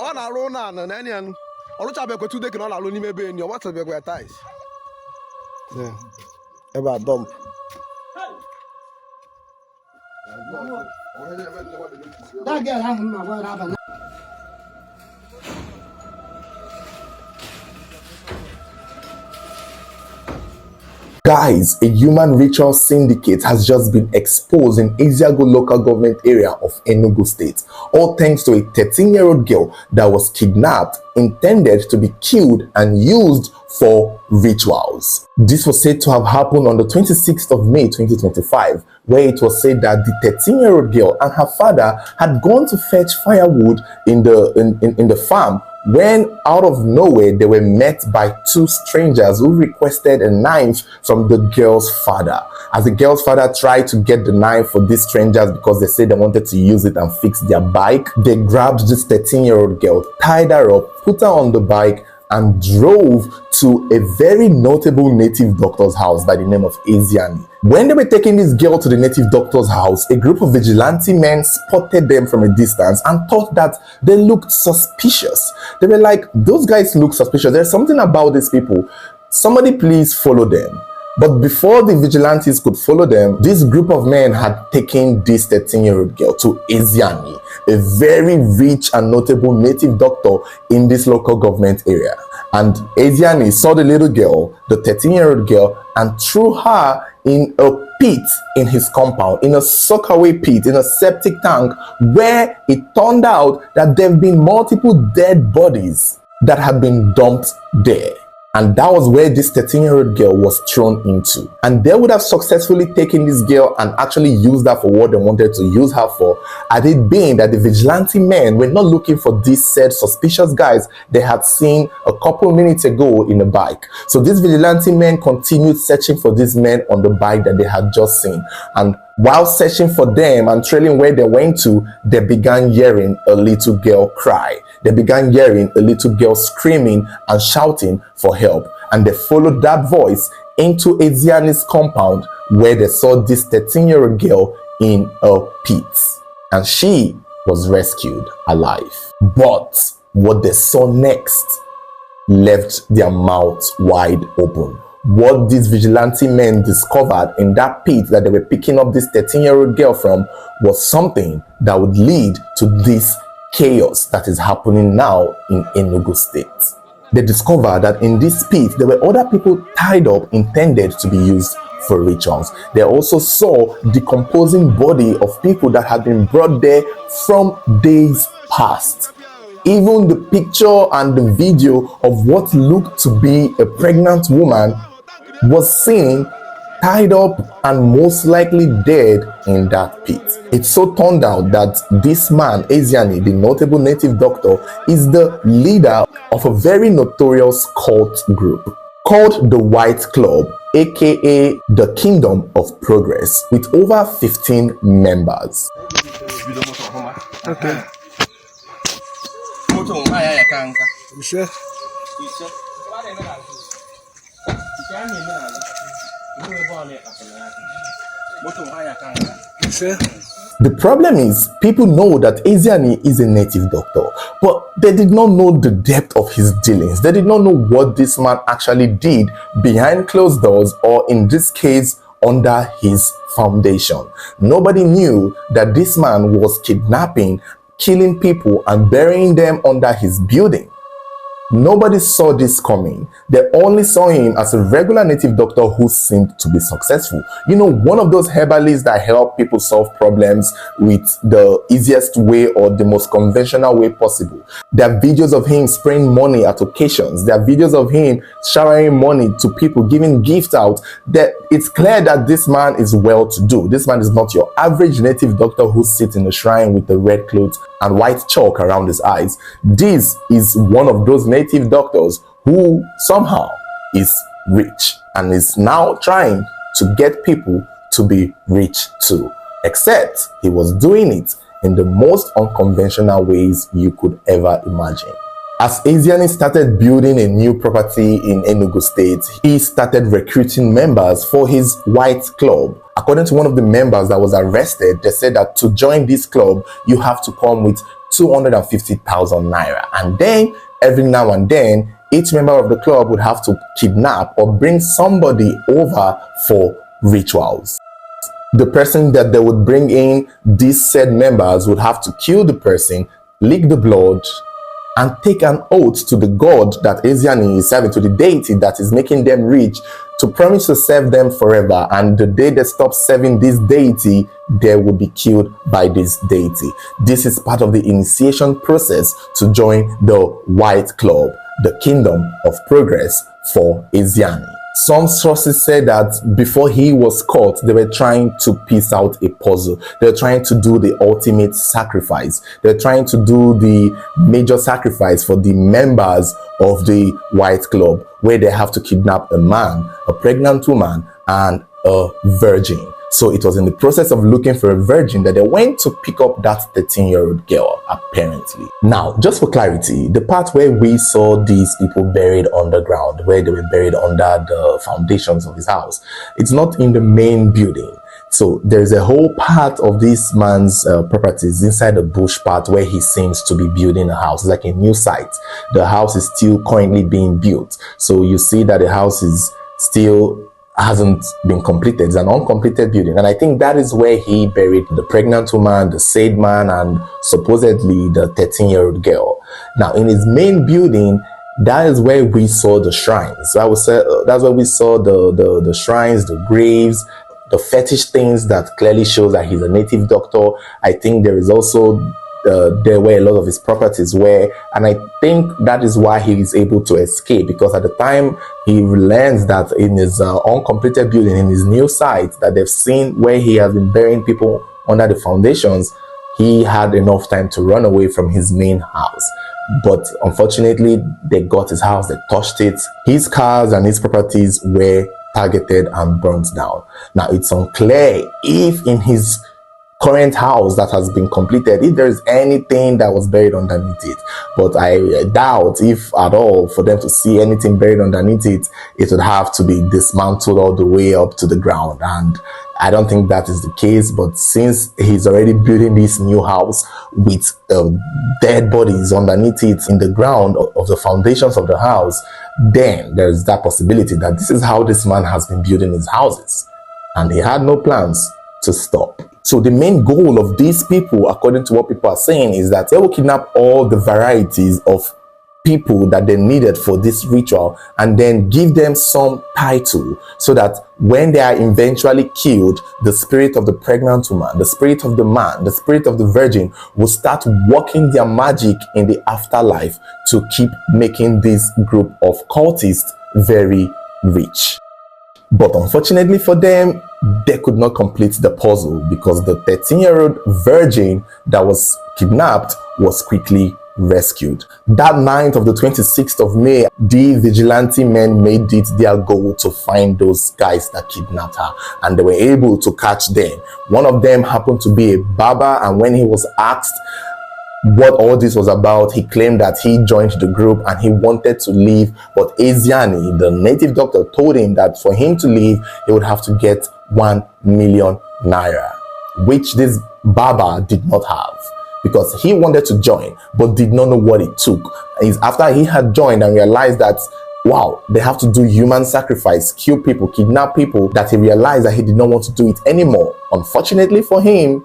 ọ na-arụ ụlọ na enyen ọrụchabekwe tude ka ọ na-arụ n'ime ebe enyi ọ gbatabekwe ya tais ebe a dọmp Guys, a human ritual syndicate has just been exposed in Eziago local government area of Enugu State, all thanks to a 13-year-old girl that was kidnapped, intended to be killed and used for rituals. This was said to have happened on the 26th of May 2025, where it was said that the 13-year-old girl and her father had gone to fetch firewood in the farm, when out of nowhere they were met by two strangers who requested a knife from the girl's father. As the girl's father tried to get the knife for these strangers because they said they wanted to use it and fix their bike, they grabbed this 13-year-old girl, tied her up, put her on the bike, and drove to a very notable native doctor's house by the name of Eziani. When they were taking this girl to the native doctor's house, a group of vigilante men spotted them from a distance and thought that they looked suspicious. They were like, those guys look suspicious. There's something about these people. Somebody please follow them. But before the vigilantes could follow them, this group of men had taken this 13-year-old girl to Eziani, a very rich and notable native doctor in this local government area. And Eziani saw the little girl, the 13-year-old girl, and threw her in a pit in his compound, in a soakaway pit, in a septic tank, where it turned out that there have been multiple dead bodies that had been dumped there. And that was where this 13-year-old girl was thrown into. And they would have successfully taken this girl and actually used her for what they wanted to use her for, had it been that the vigilante men were not looking for these said suspicious guys they had seen a couple minutes ago in a bike. So these vigilante men continued searching for these men on the bike that they had just seen. And while searching for them and trailing where they went to, they began hearing a little girl cry. They began hearing a little girl screaming and shouting for help. And they followed that voice into Eziani's compound, where they saw this 13-year-old girl in a pit. And she was rescued alive. But what they saw next left their mouths wide open. What these vigilante men discovered in that pit that they were picking up this 13-year-old girl from was something that would lead to this chaos that is happening now in Enugu State. They discovered that in this pit there were other people tied up, intended to be used for rituals. They also saw decomposing body of people that had been brought there from days past. Even the picture and the video of what looked to be a pregnant woman was seen tied up and most likely dead in that pit. It so turned out that this man, Eziani, the notable native doctor, is the leader of a very notorious cult group called the White Club, aka the Kingdom of Progress, with over 15 members. okay. The problem is, people know that Eziani is a native doctor, but they did not know the depth of his dealings. They did not know what this man actually did behind closed doors, or in this case, under his foundation. Nobody knew that this man was kidnapping, killing people, and burying them under his building. Nobody saw this coming. They only saw him as a regular native doctor who seemed to be successful. You know, one of those herbalists that help people solve problems with the easiest way or the most conventional way possible. There are videos of him spraying money at occasions. There are videos of him showering money to people, giving gifts out. That it's clear that this man is well to do. This man is not your average native doctor who sits in a shrine with the red clothes and white chalk around his eyes. This is one of those native doctors who somehow is rich and is now trying to get people to be rich too. Except he was doing it in the most unconventional ways you could ever imagine. As Ezeani started building a new property in Enugu State, he started recruiting members for his white club. According to one of the members that was arrested, they said that to join this club, you have to come with 250,000 naira. And then, every now and then, each member of the club would have to kidnap or bring somebody over for rituals. The person that they would bring in, these said members would have to kill the person, lick the blood, and take an oath to the God that Ezeani is serving, to the deity that is making them rich, to promise to serve them forever. And the day they stop serving this deity, they will be killed by this deity. This is part of the initiation process to join the White Club, the Kingdom of Progress for Ezeani. Some sources say that before he was caught, they were trying to piece out a puzzle. They're trying to do the ultimate sacrifice. They're trying to do the major sacrifice for the members of the White Club, where they have to kidnap a man, a pregnant woman, and a virgin. So it was in the process of looking for a virgin that they went to pick up that 13-year-old girl, apparently. Now, just for clarity, the part where we saw these people buried underground, where they were buried under the foundations of his house, it's not in the main building. So there's a whole part of this man's properties inside the bush part where he seems to be building a house. It's like a new site. The house is still currently being built. So you see that the house is still hasn't been completed. It's an uncompleted building. And I think that is where he buried the pregnant woman, the said man, and supposedly the 13-year-old girl. Now, in his main building, that is where we saw the shrines. So I would say that's where we saw the shrines, the graves, the fetish things that clearly shows that he's a native doctor. I think there is also there were a lot of his properties were, and I think that is why he is able to escape, because at the time he learns that in his uncompleted building, in his new site that they've seen where he has been burying people under the foundations, he had enough time to run away from his main house. But unfortunately, they got his house, they touched it. His cars and his properties were targeted and burnt down. Now, it's unclear if in his current house that has been completed, if there is anything that was buried underneath it. But I doubt, if at all, for them to see anything buried underneath it, it would have to be dismantled all the way up to the ground. And I don't think that is the case. But since he's already building this new house with dead bodies underneath it in the ground of the foundations of the house, then there's that possibility that this is how this man has been building his houses. And he had no plans to stop. So the main goal of these people, according to what people are saying, is that they will kidnap all the varieties of people that they needed for this ritual and then give them some title, so that when they are eventually killed, the spirit of the pregnant woman, the spirit of the man, the spirit of the virgin will start working their magic in the afterlife to keep making this group of cultists very rich. But unfortunately for them, they could not complete the puzzle, because the 13-year-old virgin that was kidnapped was quickly rescued. That night of the 26th of May, the vigilante men made it their goal to find those guys that kidnapped her, and they were able to catch them. One of them happened to be a barber, and when he was asked what all this was about, he claimed that he joined the group and he wanted to leave, but Ezeani, the native doctor, told him that for him to leave, he would have to get 1 million naira, which this barber did not have, because he wanted to join but did not know what it took. It's after he had joined and realized that, wow, they have to do human sacrifice, kill people, kidnap people, that he realized that he did not want to do it anymore. Unfortunately for him,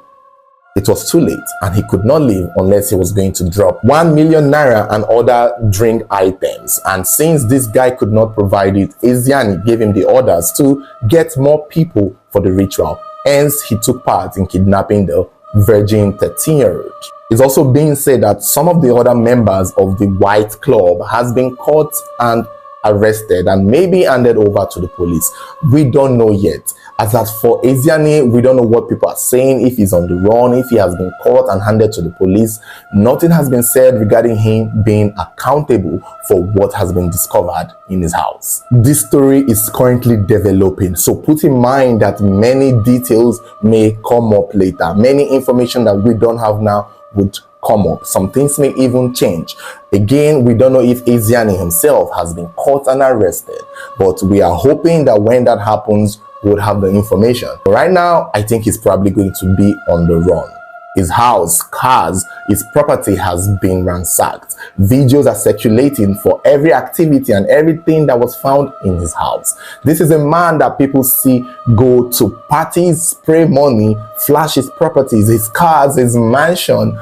it was too late, and he could not leave unless he was going to drop 1 million naira and other drink items. And since this guy could not provide it, Ezeani gave him the orders to get more people for the ritual. Hence, he took part in kidnapping the virgin 13-year-old. It's also being said that some of the other members of the White Club has been caught and arrested and maybe handed over to the police. We don't know yet. As that for Ezeani, we don't know what people are saying, if he's on the run, if he has been caught and handed to the police. Nothing has been said regarding him being accountable for what has been discovered in his house. This story is currently developing, so put in mind that many details may come up later. Many information that we don't have now would come up. Some things may even change. Again, we don't know if Ezeani himself has been caught and arrested, but we are hoping that when that happens, would have the information. Right now, I think he's probably going to be on the run. His house, cars, his property has been ransacked. Videos are circulating for every activity and everything that was found in his house. This is a man that people see go to parties, spray money, flash his properties, his cars, his mansion,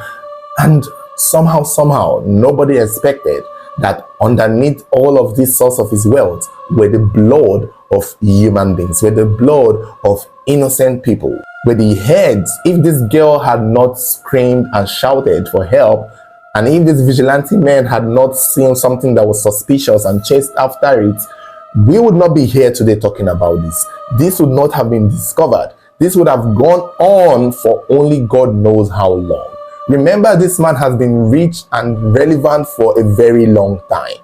and somehow, nobody expected that underneath all of this source of his wealth were the blood of human beings, were the blood of innocent people, were the heads. If this girl had not screamed and shouted for help, and if this vigilante man had not seen something that was suspicious and chased after it, we would not be here today talking about this. This would not have been discovered. This would have gone on for only God knows how long. Remember, this man has been rich and relevant for a very long time.